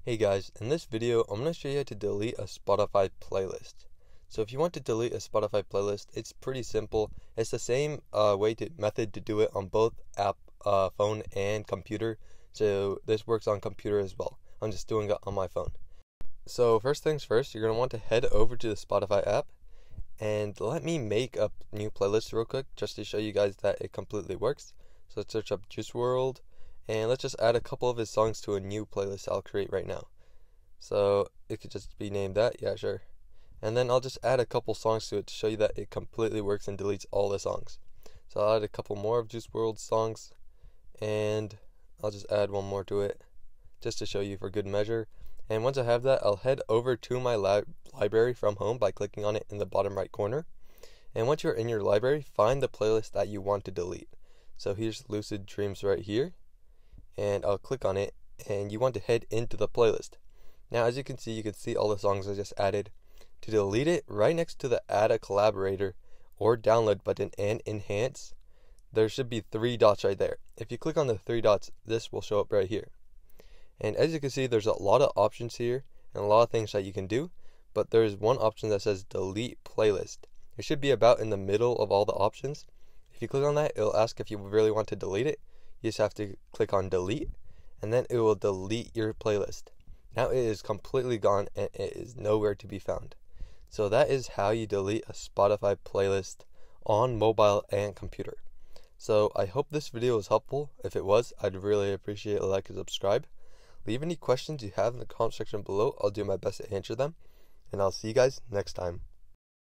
Hey guys, in this video I'm going to show you how to delete a Spotify playlist. So if you want to delete a Spotify playlist, it's pretty simple. It's the same method to do it on both phone and computer. So this works on computer as well. I'm just doing it on my phone. So first things first, you're going to want to head over to the Spotify app and let me make a new playlist real quick just to show you guys that it completely works. So let's search up Juice WRLD. And let's just add a couple of his songs to a new playlist I'll create right now. So it could just be named that, yeah, sure. And then I'll just add a couple songs to it to show you that it completely works and deletes all the songs. So I'll add a couple more of Juice WRLD songs, and I'll just add one more to it, just to show you for good measure. And once I have that, I'll head over to my library from home by clicking on it in the bottom right corner. And once you're in your library, find the playlist that you want to delete. So here's Lucid Dreams right here. And I'll click on it, and you want to head into the playlist. Now as you can see all the songs I just added. To delete it, right next to the add a collaborator or download button and enhance, there should be 3 dots right there. If you click on the 3 dots, this will show up right here. And as you can see, there's a lot of options here and a lot of things that you can do, but there's one option that says delete playlist. It should be about in the middle of all the options. If you click on that, it'll ask if you really want to delete it. You just have to click on delete, and then it will delete your playlist. Now it is completely gone and it is nowhere to be found. So that is how you delete a Spotify playlist on mobile and computer. So I hope this video was helpful. If it was, I'd really appreciate a like and subscribe. Leave any questions you have in the comment section below. I'll do my best to answer them. And I'll see you guys next time.